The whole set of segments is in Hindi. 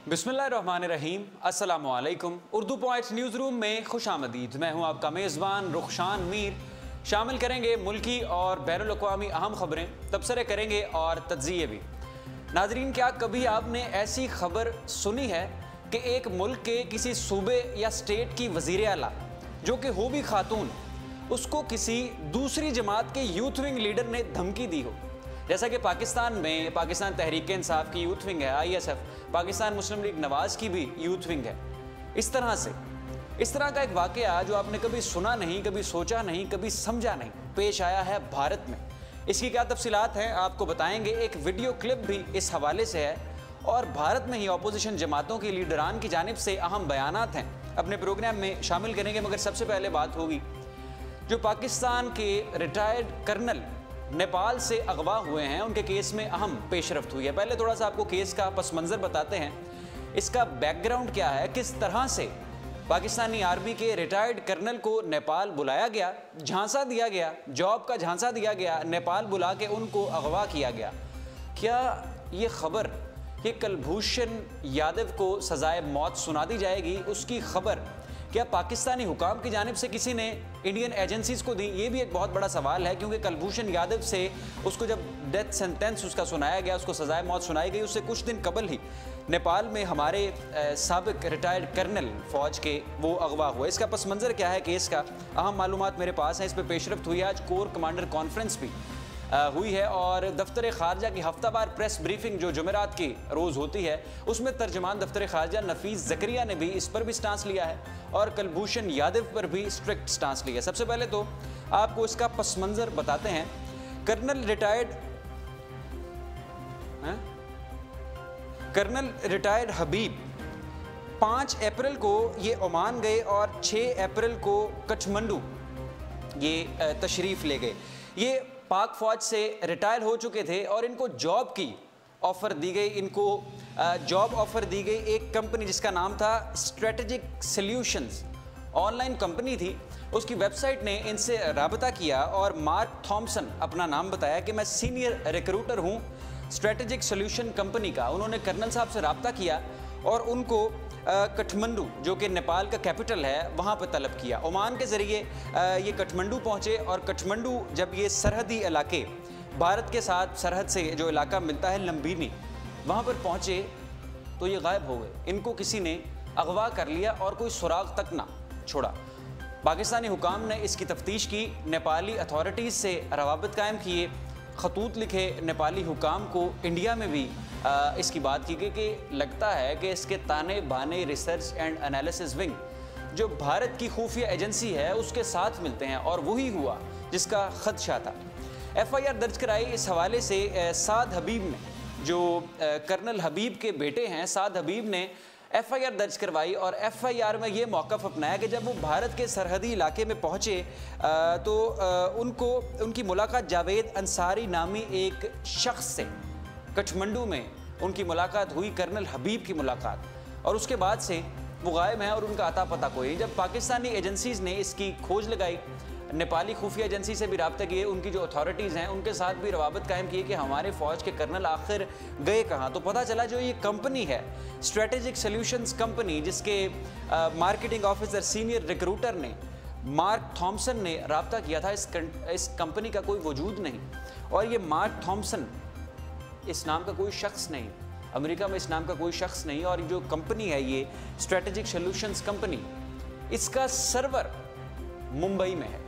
बिस्मिल्लाहिर्रहमानिर्रहीम, अस्सलामु अलैकुम। उर्दू पॉइंट्स न्यूज़ रूम में खुश आमदीद। मैं हूँ आपका मेज़बान रुखशान मीर। शामिल करेंगे मुल्की और बैनुल अक़वामी अहम खबरें, तबसरे करेंगे और तज्ज़िये भी। नाज़रीन, क्या कभी आपने ऐसी खबर सुनी है कि एक मुल्क के किसी सूबे या स्टेट की वज़ीर आला जो कि हो भी खातून, उसको किसी दूसरी जमात के यूथ विंग लीडर ने धमकी दी हो? जैसा कि पाकिस्तान में पाकिस्तान तहरीक इंसाफ की यूथ विंग है ISF, पाकिस्तान मुस्लिम लीग नवाज की भी यूथ विंग है। इस तरह का एक वाक़या जो आपने कभी सुना नहीं, कभी सोचा नहीं, कभी समझा नहीं, पेश आया है भारत में। इसकी क्या तफसीलात हैं आपको बताएंगे। एक वीडियो क्लिप भी इस हवाले से है और भारत में ही अपोजिशन जमातों के लीडरान की जानिब से अहम बयानात हैं, अपने प्रोग्राम में शामिल करेंगे। मगर सबसे पहले बात होगी जो पाकिस्तान के रिटायर्ड कर्नल नेपाल से अगवा हुए हैं, उनके केस में अहम पेशरफ्त हुई है। पहले थोड़ा सा आपको केस का पस मंज़र बताते हैं, इसका बैकग्राउंड क्या है, किस तरह से पाकिस्तानी आर्मी के रिटायर्ड कर्नल को नेपाल बुलाया गया, झांसा दिया गया, जॉब का झांसा दिया गया, नेपाल बुला के उनको अगवा किया गया। क्या ये खबर कि कुलभूषण यादव को सजाए मौत सुना दी जाएगी, उसकी खबर क्या पाकिस्तानी हुकाम की जानिब से किसी ने इंडियन एजेंसीज को दी? ये भी एक बहुत बड़ा सवाल है, क्योंकि कुलभूषण यादव से उसको जब डेथ सेंटेंस उसका सुनाया गया, उसको सजाए मौत सुनाई गई, उससे कुछ दिन कबल ही नेपाल में हमारे साबिक रिटायर्ड कर्नल फ़ौज के वो अगवा हुए। इसका पस मंज़र क्या है केस का, अहम मालूमात मेरे पास हैं। इस पर पेशरफ्त हुई है। आज कोर कमांडर कॉन्फ्रेंस भी हुई है और दफ्तर खारजा की हफ्तावार प्रेस ब्रीफिंग जो जुमेरात की रोज़ होती है, उसमें तर्जमान दफ्तर खारजा नफीस ज़करिया ने भी इस पर भी स्टांस लिया है और कुलभूषण यादव पर भी स्ट्रिक्ट स्टांस लिया। सबसे पहले तो आपको इसका पस मंज़र बताते हैं। कर्नल रिटायर्ड हबीब 5 अप्रैल को ये ओमान गए और 6 अप्रैल को काठमांडू ये तशरीफ़ ले गए। ये पाक फ़ौज से रिटायर हो चुके थे और इनको जॉब की ऑफ़र दी गई। इनको जॉब ऑफ़र दी गई एक कंपनी जिसका नाम था स्ट्रेटेजिक सॉल्यूशंस, ऑनलाइन कंपनी थी। उसकी वेबसाइट ने इनसे राबता किया और मार्क थॉमसन अपना नाम बताया कि मैं सीनियर रिक्रूटर हूँ स्ट्रेटेजिक सॉल्यूशन कंपनी का। उन्होंने कर्नल साहब से राबता किया और उनको काठमांडू जो कि नेपाल का कैपिटल है वहाँ पर तलब किया। ओमान के ज़रिए ये काठमांडू पहुँचे और काठमांडू जब ये सरहदी इलाके भारत के साथ सरहद से जो इलाका मिलता है लंबीनी, वहाँ पर पहुँचे तो ये गायब हो गए। इनको किसी ने अगवा कर लिया और कोई सुराग तक ना छोड़ा। पाकिस्तानी हुकाम ने इसकी तफ्तीश की, नेपाली अथॉरिटीज़ से रवाबत कायम किए, खतूत लिखे नेपाली हुकाम को। इंडिया में भी इसकी बात की गई कि लगता है कि इसके ताने बाने रिसर्च एंड एनालिसिस विंग जो भारत की खुफिया एजेंसी है उसके साथ मिलते हैं और वही हुआ जिसका खदशा था। FIR दर्ज कराई इस हवाले से साद हबीब ने, जो कर्नल हबीब के बेटे हैं, साद हबीब ने FIR दर्ज करवाई और FIR में ये मौक़िफ़ अपनाया कि जब वो भारत के सरहदी इलाके में पहुँचे तो उनकी मुलाकात जावेद अंसारी नामी एक शख्स से काठमांडू में उनकी मुलाकात हुई, कर्नल हबीब की मुलाकात, और उसके बाद से वो गायब हैं और उनका अता पता कोई। जब पाकिस्तानी एजेंसीज़ ने इसकी खोज लगाई, नेपाली खुफिया एजेंसी से भी रब्ता किए, उनकी जो अथॉरिटीज़ हैं उनके साथ भी रवाबत कायम किए कि हमारे फ़ौज के कर्नल आखिर गए कहाँ, तो पता चला जो ये कंपनी है स्ट्रेटेजिक सॉल्यूशंस कंपनी, जिसके मार्केटिंग ऑफिसर सीनियर रिक्रूटर ने मार्क थॉमसन ने रब्ता किया था, इस कंपनी का कोई वजूद नहीं। और ये मार्क थॉमसन इस नाम का कोई शख्स नहीं, अमेरिका में इस नाम का कोई शख्स नहीं। और जो कंपनी है ये स्ट्रेटेजिक सॉल्यूशंस कंपनी, इसका सर्वर मुंबई में है,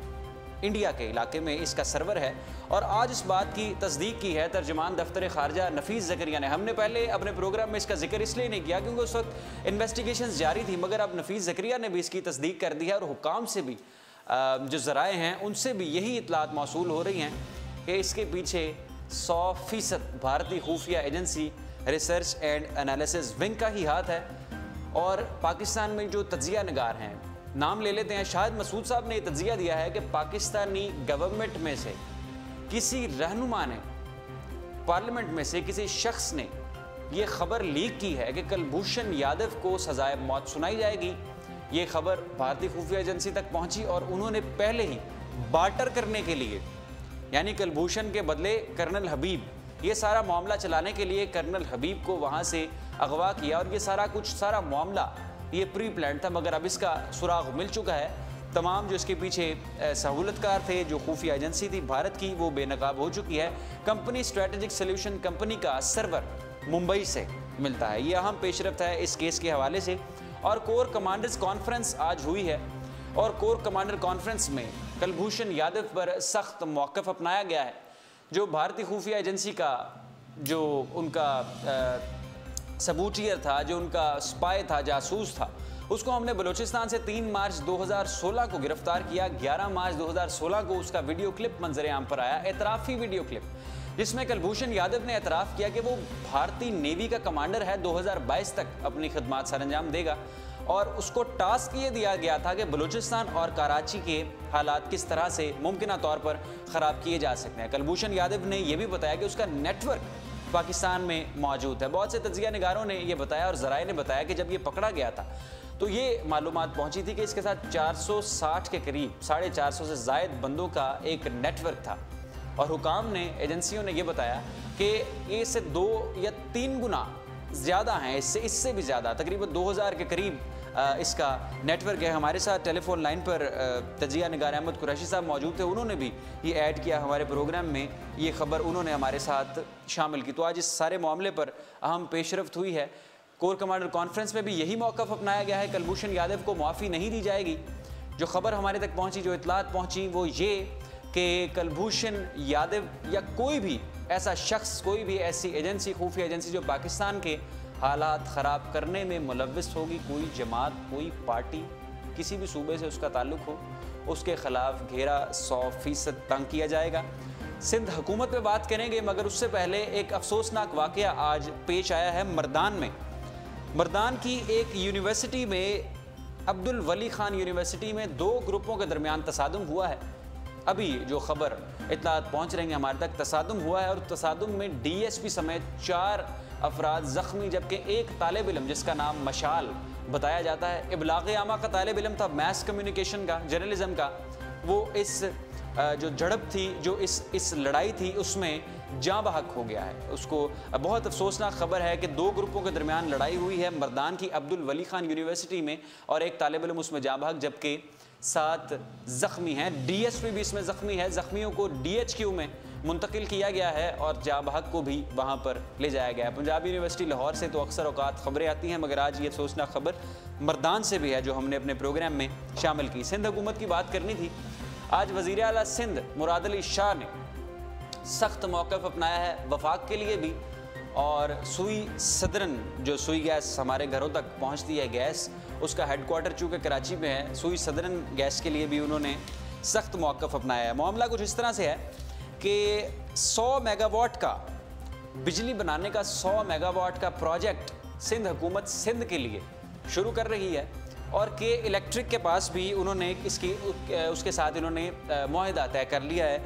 इंडिया के इलाके में इसका सर्वर है। और आज इस बात की तस्दीक की है तर्जमान दफ्तर खारजा नफीस ज़करिया ने। हमने पहले अपने प्रोग्राम में इसका जिक्र इसलिए नहीं किया क्योंकि उस वक्त इन्वेस्टिगेशन जारी थी, मगर अब नफीस ज़करिया ने भी इसकी तस्दीक कर दी है और हुकाम से भी जो ज़राए हैं उनसे भी यही इत्तलात मौसूल हो रही हैं कि इसके पीछे 100% भारतीय खुफिया agency research and analysis wing का ही हाथ है। और पाकिस्तान में जो तज्जिया नगार हैं, नाम ले लेते हैं, शाहिद मसूद साहब ने तज्जिया दिया है कि पाकिस्तानी गवर्नमेंट में से किसी रहनुमा ने, पार्लियामेंट में से किसी शख्स ने ये खबर लीक की है कि कुलभूषण यादव को सजाए मौत सुनाई जाएगी। ये खबर भारतीय खुफिया एजेंसी तक पहुंची और उन्होंने पहले ही बार्टर करने के लिए, यानी कुलभूषण के बदले कर्नल हबीब ये सारा मामला चलाने के लिए कर्नल हबीब को वहाँ से अगवा किया और ये सारा मामला ये प्री प्लान था, मगर अब इसका सुराग मिल चुका है। तमाम जो इसके पीछे सहूलतकार थे, जो खुफिया एजेंसी थी भारत की, वो बेनकाब हो चुकी है। कंपनी स्ट्रेटेजिक सोल्यूशन कंपनी का सर्वर मुंबई से मिलता है। ये अहम पेशरफ्त है इस केस के हवाले से। और कोर कमांडर्स कॉन्फ्रेंस आज हुई है और कोर कमांडर कॉन्फ्रेंस में कुलभूषण यादव पर सख्त मौक़िफ़ अपनाया गया है। जो भारतीय खुफिया एजेंसी का जो उनका सबूटियर था, जो उनका स्पाई था, जासूस था, उसको हमने बलूचिस्तान से 3 मार्च 2016 को गिरफ्तार किया। 11 मार्च 2016 को उसका वीडियो क्लिप मंजरे आम पर आया, एतराफ़ी वीडियो क्लिप, जिसमें कुलभूषण यादव ने एतराफ़ किया कि वो भारतीय नेवी का कमांडर है, 2022 तक अपनी खिदमत सरंजाम देगा। और उसको टास्क ये दिया गया था कि बलूचिस्तान और कराची के हालात किस तरह से मुमकिन तौर पर ख़राब किए जा सकते हैं। कुलभूषण यादव ने यह भी बताया कि उसका नेटवर्क पाकिस्तान में मौजूद है। बहुत से तज्ज़िया निगारों ने यह बताया और ज़राए ने बताया कि जब ये पकड़ा गया था तो ये मालूमात पहुंची थी कि इसके साथ 460 के करीब 450 से ज़ायद बंदों का एक नेटवर्क था। और हुकाम ने, एजेंसियों ने यह बताया कि इससे 2 या 3 गुना ज़्यादा हैं, इससे भी ज़्यादा, तकरीबन 2000 के करीब इसका नेटवर्क है। हमारे साथ टेलीफोन लाइन पर तजिया निगार अहमद कुरैशी साहब मौजूद थे। उन्होंने भी ये ऐड किया हमारे प्रोग्राम में, ये ख़बर उन्होंने हमारे साथ शामिल की। तो आज इस सारे मामले पर अहम पेशरफ्त हुई है। कोर कमांडर कॉन्फ्रेंस में भी यही मौक़िफ़ अपनाया गया है, कुलभूषण यादव को माफ़ी नहीं दी जाएगी। जो ख़बर हमारे तक पहुंची, जो इतलात पहुंची, वो ये कि कुलभूषण यादव या कोई भी ऐसा शख्स, कोई भी ऐसी एजेंसी, खुफिया एजेंसी जो पाकिस्तान के हालात ख़राब करने में मुलव्वस होगी, कोई जमात, कोई पार्टी, किसी भी सूबे से उसका ताल्लुक़ हो, उसके ख़िलाफ़ घेरा 100% तंग किया जाएगा। सिंध हुकूमत पे बात करेंगे, मगर उससे पहले एक अफसोसनाक वाक़या आज पेश आया है मर्दान में। मर्दान की एक यूनिवर्सिटी में, अब्दुल वली खान यूनिवर्सिटी में 2 ग्रुपों के दरमियान तसादुम हुआ है। अभी जो ख़बर इत्तलात पहुँच रही हैं हमारे तक, तसादुम हुआ है और तसादुम में DSP समेत 4 अफराद ज़ख्मी, जबकि एक तालिब इल्म जिसका नाम मशाल बताया जाता है, इबलाग़ आमा का तालिब इल्म था, मैस कम्युनिकेशन का, जर्नलिज़म का, वो इस जो झड़प थी, जो इस लड़ाई थी, उसमें जाँ बहक हो गया है। उसको बहुत अफसोसनाक खबर है कि 2 ग्रुपों के दरमियान लड़ाई हुई है मर्दान की अब्दुल वली खान यूनिवर्सिटी में और एक तालिब इल्म उसमें जाँ बहक, जबकि 7 ज़ख्मी हैं। DSP भी इसमें ज़ख्मी है। ज़ख्मियों को DHQ में मुंतकिल किया गया है और जाँ बहक को भी वहाँ पर ले जाया गया है। पंजाब यूनिवर्सिटी लाहौर से तो अक्सर औकात ख़बरें आती हैं, मगर आज ये अफसोसनाक खबर मर्दान से भी है जो हमने अपने प्रोग्राम में शामिल की। सिंध हुकूमत की बात करनी थी। आज वज़ीर आला सिंध मुराद अली शाह ने सख्त मौक़िफ़ अपनाया है वफाक के लिए भी, और सुई सदरन, जो सुई गैस हमारे घरों तक पहुंचती है गैस, उसका हेडक्वार्टर चूँकि कराची में है, सुई सदरन गैस के लिए भी उन्होंने सख्त मौक़िफ़ अपनाया है। मामला कुछ इस तरह से है कि 100 मेगावाट का बिजली बनाने का 100 मेगावाट का प्रोजेक्ट सिंध हुकूमत सिंध के लिए शुरू कर रही है और के इलेक्ट्रिक के पास भी उन्होंने उसके साथ इन्होंने मुआहदा तय कर लिया है,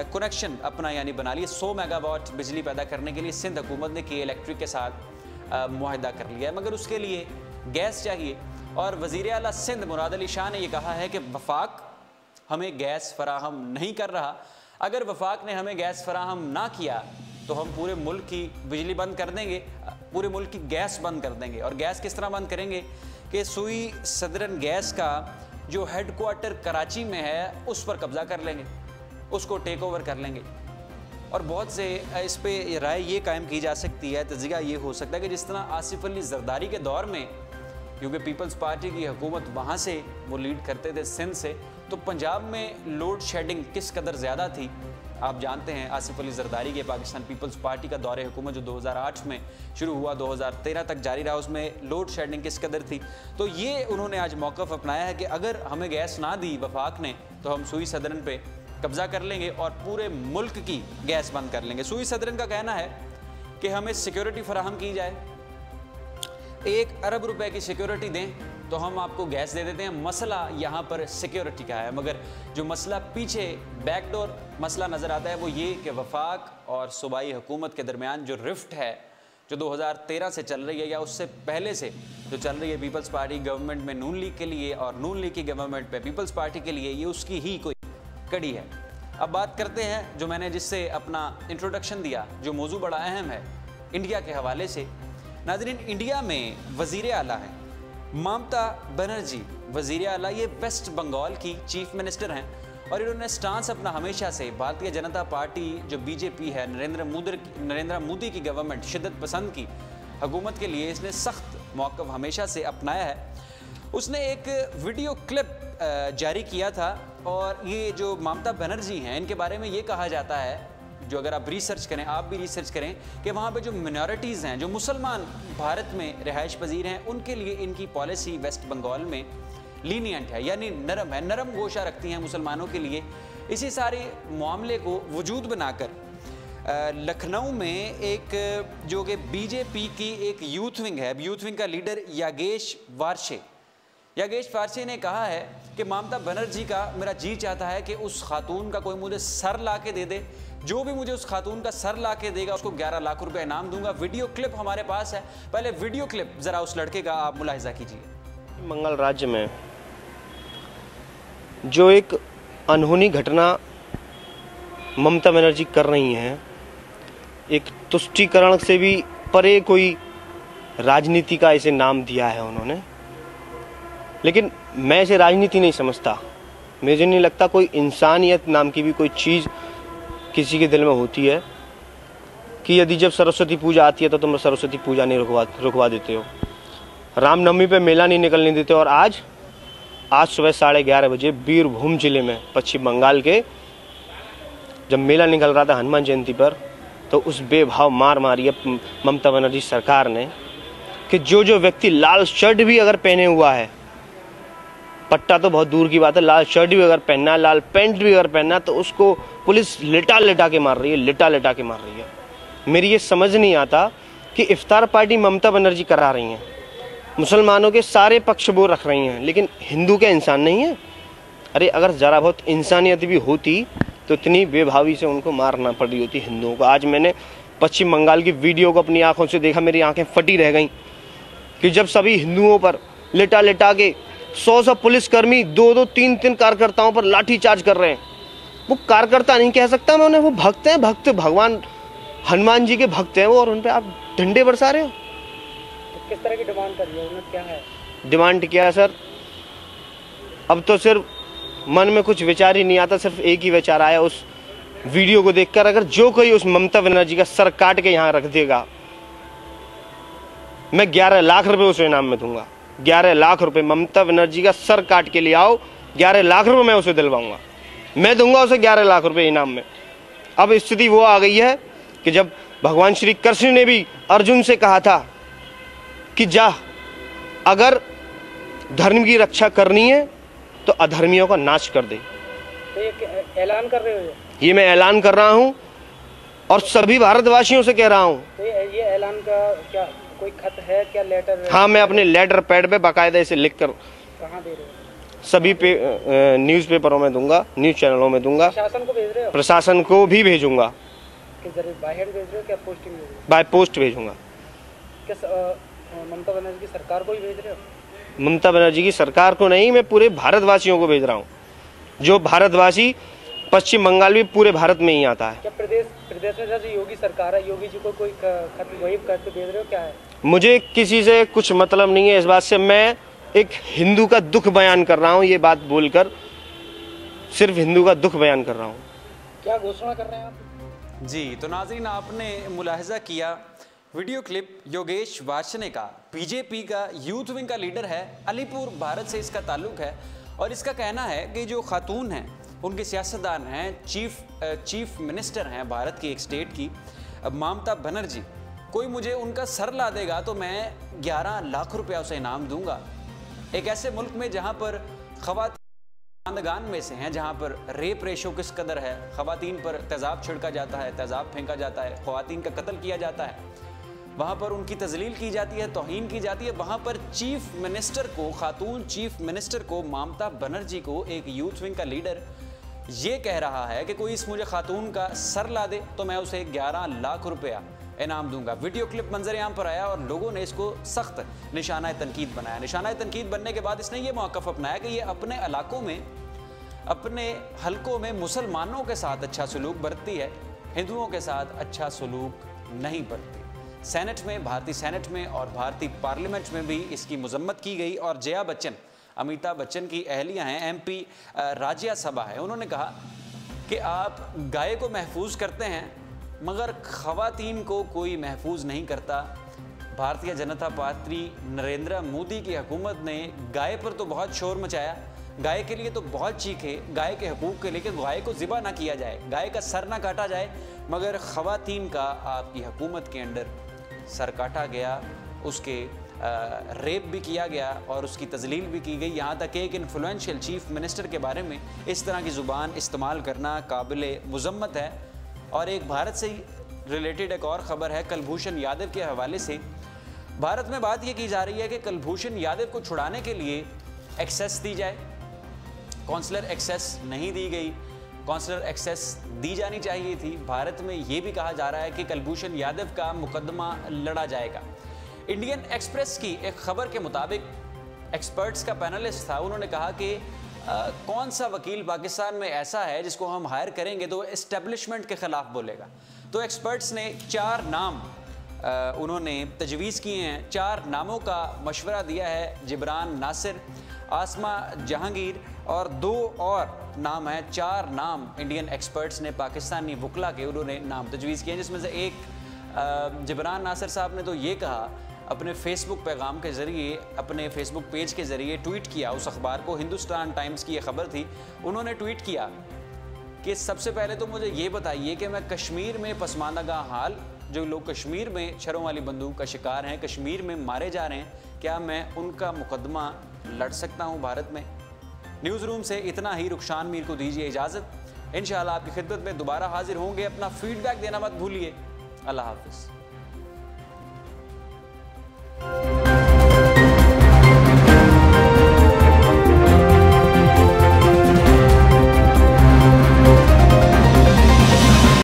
कनेक्शन अपना यानी बना लिया। 100 मेगावाट बिजली पैदा करने के लिए सिंध हुकूमत ने के इलेक्ट्रिक के साथ मुआहदा कर लिया है, मगर उसके लिए गैस चाहिए। और वज़ीर आला सिंध मुराद अली शाह ने यह कहा है कि वफाक हमें गैस फराहम नहीं कर रहा। अगर वफाक ने हमें गैस फराहम ना किया तो हम पूरे मुल्क की बिजली बंद कर देंगे, पूरे मुल्क की गैस बंद कर देंगे। और गैस किस तरह बंद करेंगे कि सुई सदरन गैस का जो हेडक्वार्टर कराची में है उस पर कब्ज़ा कर लेंगे, उसको टेक ओवर कर लेंगे। और बहुत से इस पे राय ये कायम की जा सकती है, तज़किया ये हो सकता है कि जिस तरह आसिफ अली जरदारी के दौर में, क्योंकि पीपल्स पार्टी की हुकूमत वहाँ से वो लीड करते थे सिंध से, तो पंजाब में लोड शेडिंग किस कदर ज़्यादा थी आप जानते हैं। आसिफ अली जरदारी के पाकिस्तान पीपल्स पार्टी का दौरे हुकूमत जो 2008 में शुरू हुआ 2013 तक जारी रहा, उसमें लोड शेडिंग किस कदर थी। तो ये उन्होंने आज मौक़िफ़ अपनाया है कि अगर हमें गैस ना दी वफाक ने तो हम सुई सदरन पे कब्ज़ा कर लेंगे और पूरे मुल्क की गैस बंद कर लेंगे। सुई सदरन का कहना है कि हमें सिक्योरिटी फराहम की जाए, 1 अरब रुपए की सिक्योरिटी दें तो हम आपको गैस दे देते हैं। मसला यहाँ पर सिक्योरिटी का है, मगर जो मसला पीछे बैकडोर मसला नज़र आता है वो ये कि वफाक और सूबाई हुकूमत के दरमियान जो रिफ्ट है, जो 2013 से चल रही है या उससे पहले से जो चल रही है पीपल्स पार्टी गवर्नमेंट में नून लीग के लिए और नून लीग की गवर्नमेंट पे पीपल्स पार्टी के लिए, ये उसकी ही कोई कड़ी है। अब बात करते हैं जो मैंने जिससे अपना इंट्रोडक्शन दिया, जो मौजू बड़ा अहम है इंडिया के हवाले से। नाज़रीन, इंडिया में वज़ीर आला है ममता बनर्जी वज़ीर आला। ये वेस्ट बंगाल की चीफ मिनिस्टर हैं और इन्होंने स्टांस अपना हमेशा से भारतीय जनता पार्टी जो बीजेपी है, नरेंद्र मोदी की गवर्नमेंट, शिद्दत पसंद की हुकूमत के लिए इसने सख्त मौक़िफ़ हमेशा से अपनाया है। उसने एक वीडियो क्लिप जारी किया था और ये जो ममता बनर्जी हैं इनके बारे में ये कहा जाता है, जो अगर आप रिसर्च करें, आप भी रिसर्च करें, कि वहाँ पे जो मिनॉरिटीज़ हैं, जो मुसलमान भारत में रिहाइश पजीर हैं, उनके लिए इनकी पॉलिसी वेस्ट बंगाल में लीनियंट है, यानी नरम है, नरम गोशा रखती हैं मुसलमानों के लिए। इसी सारे मामले को वजूद बनाकर लखनऊ में एक जो कि बीजेपी की एक यूथ विंग है, यूथ विंग का लीडर यागेश वारशे ने कहा है कि ममता बनर्जी का मेरा जी चाहता है कि उस खातून का कोई मुझे सर ला के दे दे, जो भी मुझे उस खातून का सर ला के देगा उसको 11 लाख रुपए इनाम दूंगा। वीडियो क्लिप हमारे पास है, पहले वीडियो क्लिप ज़रा उस लड़के का आप मुलाहिजा कीजिए। मंगल राज्य में जो एक अनहोनी घटना ममता बनर्जी कर रही हैं, एक तुष्टीकरण से भी परे कोई राजनीति का इसे नाम दिया है उन्होंने, लेकिन मैं इसे राजनीति नहीं समझता। मुझे नहीं लगता कोई इंसानियत नाम की भी कोई चीज़ किसी के दिल में होती है कि यदि जब सरस्वती पूजा आती है तो तुम सरस्वती पूजा नहीं रुकवा देते हो, रामनवमी पे मेला नहीं निकलने देते। और आज सुबह 11:30 बजे बीरभूम जिले में पश्चिम बंगाल के जब मेला निकल रहा था हनुमान जयंती पर, तो उस बेभाव मार मारी है ममता बनर्जी सरकार ने कि जो व्यक्ति लाल शर्ट भी अगर पहने हुआ है, पट्टा तो बहुत दूर की बात है, लाल शर्ट भी अगर पहनना है, लाल पैंट भी अगर पहनना है, तो उसको पुलिस लिटा के मार रही है। मेरी ये समझ नहीं आता कि इफ्तार पार्टी ममता बनर्जी करा रही हैं, मुसलमानों के सारे पक्ष वो रख रही हैं, लेकिन हिंदू के इंसान नहीं है। अरे अगर ज़रा बहुत इंसानियत भी होती तो इतनी बेभावी से उनको मारना पड़ रही होती हिंदुओं को। आज मैंने पश्चिम बंगाल की वीडियो को अपनी आंखों से देखा, मेरी आंखें फटी रह गईं कि जब सभी हिंदुओं पर लिटा के 100 पुलिसकर्मी 2-2, 3-3 कार्यकर्ताओं पर लाठी चार्ज कर रहे हैं। वो कार्यकर्ता नहीं कह सकता मैं उन्हें, वो भक्त हैं, भक्त भगवान हनुमान जी के भक्त हैं वो, और उन पर आप डंडे बरसा रहे हो। तो किस तरह की डिमांड कर रही है, क्या है डिमांड? क्या है सर, अब तो सिर्फ मन में कुछ विचार ही नहीं आता, सिर्फ एक ही विचार आया उस वीडियो को देखकर, अगर जो कोई उस ममता बनर्जी का सर काट के यहाँ रख देगा, मैं 11 लाख रुपए उसे इनाम में दूंगा। 11 लाख रुपए, ममता बनर्जी का सर काट के ले आओ, 11 लाख रुपए मैं उसे दिलवाऊंगा, मैं दूंगा उसे 11 लाख रुपए इनाम में। अब स्थिति वो आ गई है कि जब भगवान श्री कृष्ण ने भी अर्जुन से कहा था कि जा, अगर धर्म की रक्षा करनी है तो अधर्मियों का नाश कर दे। तो ये ऐलान कर रहे हो? ये मैं ऐलान कर रहा हूं और सभी भारतवासियों से कह रहा हूं। तो ये ऐलान का क्या कोई खत है, क्या लेटर है? हाँ, मैं अपने लेटर पैड पे बाकायदा इसे लिखकर कहाँ दे रहे हो? सभी न्यूज़पेपरों में दूंगा, न्यूज़ चैनलों में दूंगा। प्रशासन को भेज रहे हो? प्रशासन को भी भेजूंगा। किस जरिए, बाय हैंड भेज रहे हो, क्या पोस्टिंग भेज रहे हो? बाय पोस्ट भेजूंगा। किस ममता बनर्जी की सरकार को ही भेज रहे हो? ममता बनर्जी की सरकार को नहीं, मैं पूरे भारतवासियों को भेज रहा हूँ। जो भारतवासी पश्चिम बंगाल भी पूरे भारत में ही आता है। क्या प्रदेश में जैसे योगी सरकार है, योगी जी को कोई खत वही करके भेज रहे हो, क्या है? मुझे किसी से कुछ मतलब नहीं है इस बात से। मैं एक हिंदू का दुख बयान कर रहा हूँ, ये बात बोलकर सिर्फ हिंदू का दुख बयान कर रहा हूँ। क्या घोषणा कर रहे हैं आप? जी, तो नाज़रीन, आपने मुलाहिजा किया वीडियो क्लिप योगेश वार्ष्णेय का, बीजेपी का यूथ विंग का लीडर है, अलीपुर भारत से इसका ताल्लुक है। और इसका कहना है कि जो खातून हैं, उनके सियासतदान हैं, चीफ मिनिस्टर हैं भारत की एक स्टेट की, ममता बनर्जी, कोई मुझे उनका सर ला देगा तो मैं 11 लाख रुपया उसे इनाम दूंगा। एक ऐसे मुल्क में जहां पर खवातीन में से हैं, जहां पर रेप रेशो किस कदर है, खवातीन पर तेज़ाब छिड़का जाता है, तेज़ाब फेंका जाता है, खवातीन का कत्ल किया जाता है, वहाँ पर उनकी तजलील की जाती है, तौहीन की जाती है, वहाँ पर चीफ मिनिस्टर को, खातून चीफ मिनिस्टर को, ममता बनर्जी को, एक यूथ विंग का लीडर ये कह रहा है कि कोई इस मुझे खातून का सर ला दे तो मैं उसे 11 लाख रुपया इनाम दूंगा। वीडियो क्लिप मंजर-ए-आम पर आया और लोगों ने इसको सख्त निशाना तनकीद बनाया। निशाना तनकीद बनने के बाद इसने ये मौक़िफ़ अपनाया कि ये अपने इलाकों में अपने हलकों में मुसलमानों के साथ अच्छा सलूक बरतती है, हिंदुओं के साथ अच्छा सलूक नहीं बरतती। सेनेट में, भारतीय सेनेट में और भारतीय पार्लियामेंट में भी इसकी मजम्मत की गई। और जया बच्चन, अमिताभ बच्चन की अहलिया हैं, एमपी राज्यसभा है, उन्होंने कहा कि आप गाय को महफूज करते हैं मगर ख़वातीन को कोई महफूज नहीं करता। भारतीय जनता पार्टी नरेंद्र मोदी की हुकूमत ने गाय पर तो बहुत शोर मचाया, गाय के लिए तो बहुत चीखे, गाय के हकूक़ के लिए कि गाय को ज़िबा ना किया जाए, गाय का सर ना काटा जाए, मगर ख़वातीन का आपकी हुकूमत के अंडर सर काटा गया, उसके रेप भी किया गया और उसकी तजलील भी की गई। यहाँ तक एक इन्फ्लुएंशियल चीफ मिनिस्टर के बारे में इस तरह की ज़ुबान इस्तेमाल करना काबिल मुज़म्मत है। और एक भारत से ही रिलेटेड एक और ख़बर है कुलभूषण यादव के हवाले से। भारत में बात ये की जा रही है कि कुलभूषण यादव को छुड़ाने के लिए एक्सेस दी जाए, कौंसलर एक्सेस नहीं दी गई, कौंसलर एक्सेस दी जानी चाहिए थी। भारत में ये भी कहा जा रहा है कि कुलभूषण यादव का मुकदमा लड़ा जाएगा। इंडियन एक्सप्रेस की एक खबर के मुताबिक एक्सपर्ट्स का पैनलिस्ट था, उन्होंने कहा कि कौन सा वकील पाकिस्तान में ऐसा है जिसको हम हायर करेंगे तो एस्टेब्लिशमेंट के ख़िलाफ़ बोलेगा। तो एक्सपर्ट्स ने 4 नाम उन्होंने तजवीज़ किए हैं, 4 नामों का मशवरा दिया है, जिब्रान नासिर, आसमा जहांगीर और 2 और नाम हैं। 4 नाम इंडियन एक्सपर्ट्स ने पाकिस्तानी वकला के उन्होंने नाम तजवीज़ किए, जिसमें से एक जिब्रान नासिर साहब ने तो ये कहा अपने फेसबुक पैगाम के ज़रिए, अपने फेसबुक पेज के ज़रिए ट्वीट किया उस अखबार को, हिंदुस्तान टाइम्स की ये खबर थी, उन्होंने ट्वीट किया कि सबसे पहले तो मुझे ये बताइए कि मैं कश्मीर में पसमानदा हाल, जो लोग कश्मीर में छरों वाली बंदूक का शिकार हैं, कश्मीर में मारे जा रहे हैं, क्या मैं उनका मुकदमा लड़ सकता हूँ भारत में। न्यूज़ रूम से इतना ही। रुखशान मीर को दीजिए इजाज़त। इंशाअल्लाह आपकी खिदमत में दोबारा हाजिर होंगे। अपना फीडबैक देना मत भूलिए। अल्लाह हाफिज़।